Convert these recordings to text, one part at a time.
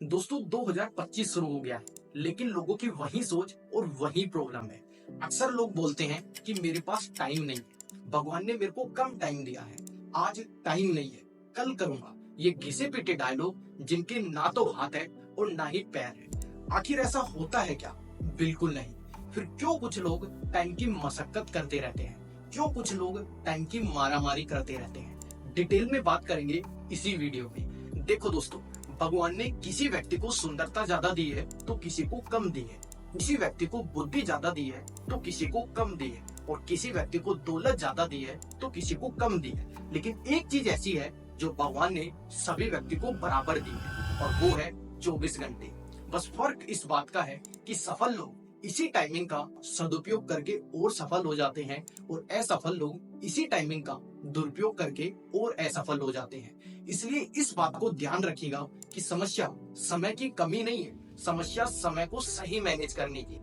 दोस्तों 2025 शुरू हो गया है, लेकिन लोगों की वही सोच और वही प्रॉब्लम है। अक्सर लोग बोलते हैं कि मेरे पास टाइम नहीं है, भगवान ने मेरे को कम टाइम दिया है, आज टाइम नहीं है, कल करूंगा। ये घिसे पिटे डायलॉग जिनके ना तो हाथ है और ना ही पैर है। आखिर ऐसा होता है क्या? बिल्कुल नहीं। फिर क्यों कुछ लोग टाइम की मशक्कत करते रहते हैं? क्यों कुछ लोग टाइम की मारामारी करते रहते हैं? डिटेल में बात करेंगे इसी वीडियो में। देखो दोस्तों, भगवान ने किसी व्यक्ति को सुंदरता ज्यादा दी है तो किसी को कम दी है, किसी व्यक्ति को बुद्धि ज्यादा दी है तो किसी को कम दी है, और किसी व्यक्ति को दौलत ज्यादा दी है तो किसी को कम दी है। लेकिन एक चीज ऐसी है जो भगवान ने सभी व्यक्ति को बराबर दी है, और वो है 24 घंटे। बस फर्क इस बात का है कि सफल लोग इसी टाइमिंग का सदुपयोग करके और सफल हो जाते हैं, और असफल लोग इसी टाइमिंग का दुरुपयोग करके और असफल हो जाते हैं। इसलिए इस बात को ध्यान रखिएगा कि समस्या समय की कमी नहीं है, समस्या समय को सही मैनेज करने की।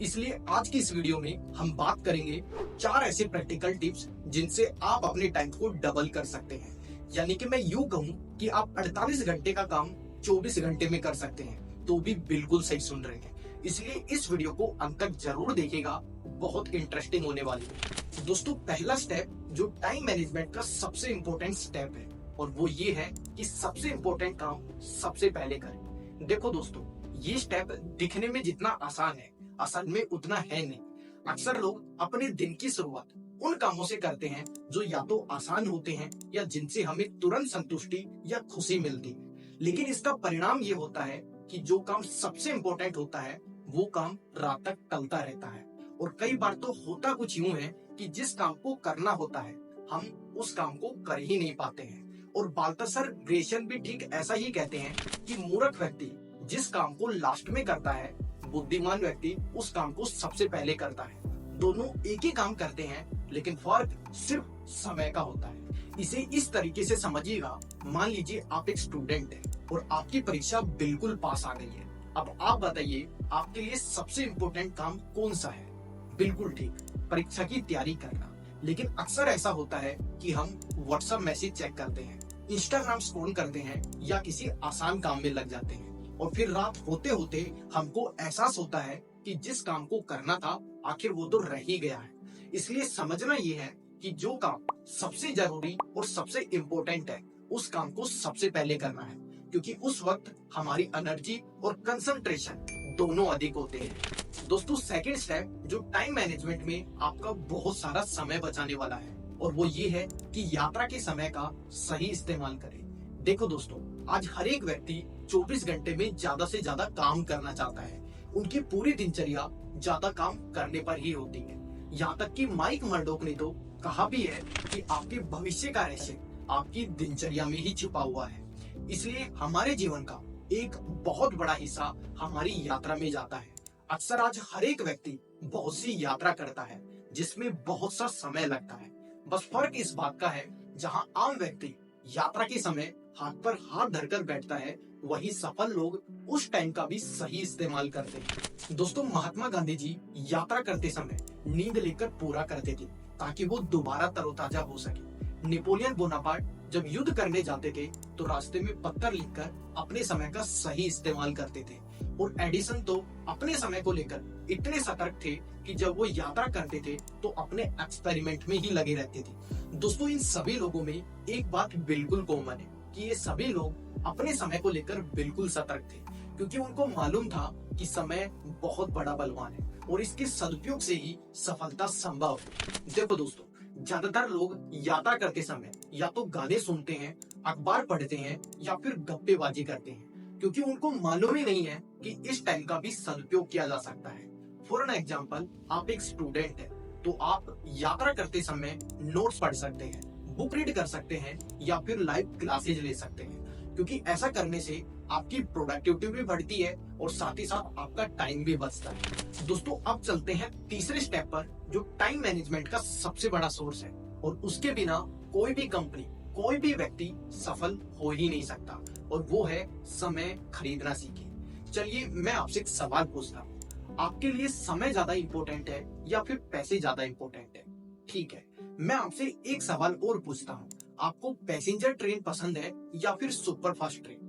इसलिए आज की इस वीडियो में हम बात करेंगे 4 ऐसे प्रैक्टिकल टिप्स जिनसे आप अपने टाइम को डबल कर सकते हैं। यानी कि मैं यूं कहूं कि आप 48 घंटे का काम 24 घंटे में कर सकते हैं, तो भी बिल्कुल सही सुन रहे हैं। इसलिए इस वीडियो को अंत तक जरूर देखिएगा, बहुत इंटरेस्टिंग होने वाली है। दोस्तों, पहला स्टेप जो टाइम मैनेजमेंट का सबसे इम्पोर्टेंट स्टेप है, और वो ये है कि सबसे इम्पोर्टेंट काम सबसे पहले करें। देखो दोस्तों, ये स्टेप दिखने में जितना आसान है, असल में उतना है नहीं। अक्सर लोग अपने दिन की शुरुआत उन कामों से करते हैं जो या तो आसान होते हैं या जिनसे हमें तुरंत संतुष्टि या खुशी मिलती है। लेकिन इसका परिणाम ये होता है कि जो काम सबसे इम्पोर्टेंट होता है वो काम रात तक टलता रहता है। और कई बार तो होता कुछ यूं है कि जिस काम को करना होता है हम उस काम को कर ही नहीं पाते हैं। और बाल्थासर ग्रेशियन भी ठीक ऐसा ही कहते हैं कि मूर्ख व्यक्ति जिस काम को लास्ट में करता है, बुद्धिमान व्यक्ति उस काम को सबसे पहले करता है। दोनों एक ही काम करते हैं, लेकिन फर्क सिर्फ समय का होता है। इसे इस तरीके से समझिएगा, मान लीजिए आप एक स्टूडेंट हैं और आपकी परीक्षा बिल्कुल पास आ गई है। अब आप बताइए, आपके लिए सबसे इम्पोर्टेंट काम कौन सा है? बिल्कुल ठीक, परीक्षा की तैयारी करना। लेकिन अक्सर ऐसा होता है कि हम व्हाट्सएप मैसेज चेक करते हैं, इंस्टाग्राम स्क्रॉल करते हैं या किसी आसान काम में लग जाते हैं, और फिर रात होते होते हमको एहसास होता है कि जिस काम को करना था आखिर वो तो रह ही गया है। इसलिए समझना ये है कि जो काम सबसे जरूरी और सबसे इम्पोर्टेंट है उस काम को सबसे पहले करना है, क्योंकि उस वक्त हमारी एनर्जी और कंसंट्रेशन दोनों अधिक होते हैं। दोस्तों, सेकंड स्टेप जो टाइम मैनेजमेंट में आपका बहुत सारा समय बचाने वाला है, और वो ये है कि यात्रा के समय का सही इस्तेमाल करें। देखो दोस्तों, आज हर एक व्यक्ति 24 घंटे में ज्यादा से ज्यादा काम करना चाहता है। उनकी पूरी दिनचर्या ज्यादा काम करने पर ही होती है। यहाँ तक कि माइक मर्डोक ने तो कहा भी है कि आपके भविष्य का रहस्य आपकी दिनचर्या में ही छुपा हुआ है। इसलिए हमारे जीवन का एक बहुत बड़ा हिस्सा हमारी यात्रा में जाता है। अक्सर आज हर एक व्यक्ति बहुत सी यात्रा करता है जिसमें बहुत सा समय लगता है। बस फर्क इस बात का है, जहाँ आम व्यक्ति यात्रा के समय हाथ पर हाथ धरकर बैठता है, वही सफल लोग उस टाइम का भी सही इस्तेमाल करते हैं। दोस्तों, महात्मा गांधी जी यात्रा करते समय नींद लेकर पूरा करते थे ताकि वो दोबारा तरोताजा हो सके। नेपोलियन बोनापार्ट जब युद्ध करने जाते थे तो रास्ते में पत्थर लिखकर अपने समय का सही इस्तेमाल करते थे। और एडिसन तो अपने समय को लेकर इतने सतर्क थे कि जब वो यात्रा करते थे तो अपने एक्सपेरिमेंट में ही लगे रहते थे। दोस्तों, इन सभी लोगों में एक बात बिल्कुल कॉमन है कि ये सभी लोग अपने समय को लेकर बिल्कुल सतर्क थे, क्योंकि उनको मालूम था कि समय बहुत बड़ा बलवान है और इसके सदुपयोग से ही सफलता संभव है। देखो दोस्तों, ज्यादातर लोग यात्रा करते समय या तो गाने सुनते हैं, अखबार पढ़ते हैं या फिर गप्पेबाजी करते हैं, क्योंकि उनको मालूम ही नहीं है कि इस टाइम का भी सदुपयोग किया जा सकता है। फॉर एन एग्जाम्पल, आप एक स्टूडेंट हैं तो आप यात्रा करते समय नोट्स पढ़ सकते हैं, बुक रीड कर सकते हैं या फिर लाइव क्लासेज ले सकते हैं, क्योंकि ऐसा करने से आपकी प्रोडक्टिविटी भी बढ़ती है और साथ ही साथ आपका टाइम भी बचता है। दोस्तों, अब चलते हैं तीसरे स्टेप पर जो टाइम मैनेजमेंट का सबसे बड़ा सोर्स है, और उसके बिना कोई भी कंपनी, कोई भी व्यक्ति सफल हो ही नहीं सकता, और वो है समय खरीदना सीखें। चलिए, मैं आपसे एक सवाल पूछता हूँ, आपके लिए समय ज्यादा इंपॉर्टेंट है या फिर पैसे ज्यादा इंपॉर्टेंट है? ठीक है, मैं आपसे एक सवाल और पूछता हूँ, आपको पैसेंजर ट्रेन पसंद है या फिर सुपर फास्ट ट्रेन?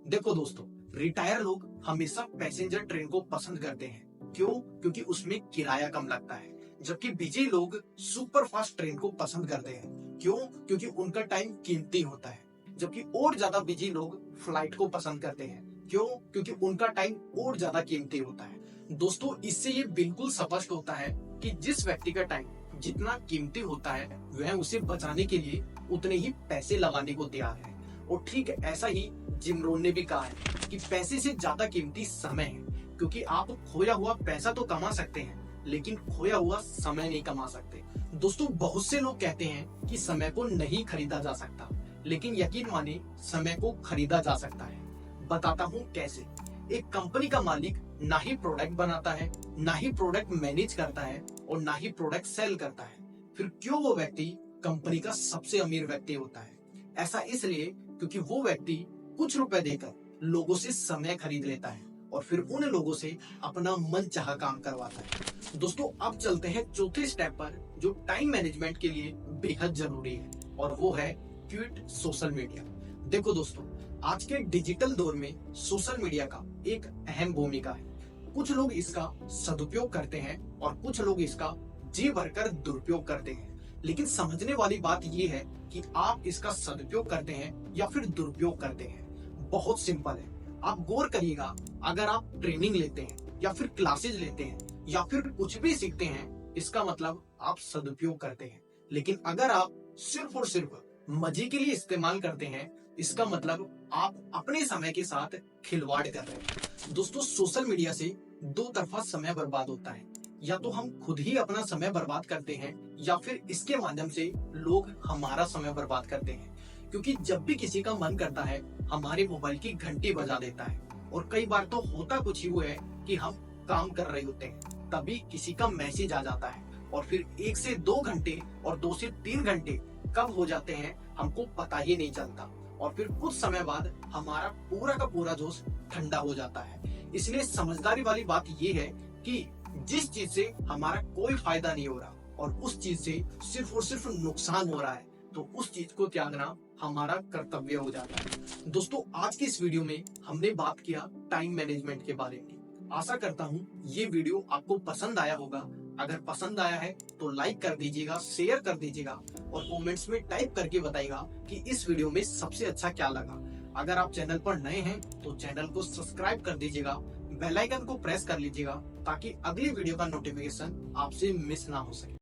देखो दोस्तों, रिटायर लोग हमेशा पैसेंजर ट्रेन को पसंद करते हैं। क्यों? क्योंकि उसमें किराया कम लगता है। जबकि बिजी लोग सुपर फास्ट ट्रेन को पसंद करते हैं। क्यों? क्योंकि उनका टाइम कीमती होता है। जबकि और ज्यादा बिजी लोग फ्लाइट को पसंद करते हैं। क्यों? क्योंकि उनका टाइम और ज्यादा कीमती होता है। दोस्तों, इससे ये बिल्कुल स्पष्ट होता है कि जिस व्यक्ति का टाइम जितना कीमती होता है वह उसे बचाने के लिए उतने ही पैसे लगाने को तैयार है। और ठीक ऐसा ही जिम रोहन ने भी कहा है कि पैसे से ज्यादा कीमती समय है, क्योंकि आप खोया हुआ पैसा तो कमा सकते हैं लेकिन खोया हुआ समय नहीं कमा सकते। दोस्तों, बहुत से लोग कहते हैं कि समय को नहीं खरीदा जा सकता, लेकिन यकीन माने समय को खरीदा जा सकता है। बताता हूँ कैसे। एक कंपनी का मालिक ना ही प्रोडक्ट बनाता है, ना ही प्रोडक्ट मैनेज करता है और ना ही प्रोडक्ट सेल करता है, फिर क्यों वो व्यक्ति कंपनी का सबसे अमीर व्यक्ति होता है? ऐसा इसलिए क्योंकि वो व्यक्ति कुछ रुपए देकर लोगों से समय खरीद लेता है और फिर उन लोगों से अपना मन चाहा काम करवाता है। दोस्तों, अब चलते हैं चौथे स्टेप पर, जो टाइम मैनेजमेंट के लिए बेहद जरूरी है, और वो है क्विट सोशल मीडिया। देखो दोस्तों, आज के डिजिटल दौर में सोशल मीडिया का एक अहम भूमिका है। कुछ लोग इसका सदुपयोग करते हैं और कुछ लोग इसका जी भरकर दुरुपयोग करते हैं। लेकिन समझने वाली बात यह है कि आप इसका सदुपयोग करते हैं या फिर दुरुपयोग करते हैं। बहुत सिंपल है। आप गौर करिएगा, अगर आप ट्रेनिंग लेते हैं या फिर क्लासेज लेते हैं या फिर कुछ भी सीखते हैं, इसका मतलब आप सदुपयोग करते हैं। लेकिन अगर आप सिर्फ और सिर्फ मजे के लिए इस्तेमाल करते हैं, इसका मतलब आप अपने समय के साथ खिलवाड़ कर रहे हैं। दोस्तों, सोशल मीडिया से दो तरफा समय बर्बाद होता है। या तो हम खुद ही अपना समय बर्बाद करते हैं या फिर इसके माध्यम से लोग हमारा समय बर्बाद करते हैं। क्योंकि जब भी किसी का मन करता है, हमारे मोबाइल की घंटी बजा देता है। और कई बार तो होता कुछ ही वो है कि हम काम कर रहे होते हैं, तभी किसी का मैसेज आ जाता है और फिर 1 से 2 घंटे और 2 से 3 घंटे कब हो जाते हैं हमको पता ही नहीं चलता। और फिर कुछ समय बाद हमारा पूरा का पूरा जोश ठंडा हो जाता है। इसलिए समझदारी वाली बात ये है कि जिस चीज से हमारा कोई फायदा नहीं हो रहा और उस चीज से सिर्फ और सिर्फ नुकसान हो रहा है, तो उस चीज को त्यागना हमारा कर्तव्य हो जाता है। दोस्तों, आज की इस वीडियो में हमने बात किया टाइम मैनेजमेंट के बारे में। आशा करता हूँ ये वीडियो आपको पसंद आया होगा। अगर पसंद आया है तो लाइक कर दीजिएगा, शेयर कर दीजिएगा और कमेंट्स में टाइप करके बताइएगा कि इस वीडियो में सबसे अच्छा क्या लगा। अगर आप चैनल पर नए हैं तो चैनल को सब्सक्राइब कर दीजिएगा, बेल आइकन को प्रेस कर लीजिएगा ताकि अगली वीडियो का नोटिफिकेशन आपसे मिस ना हो सके।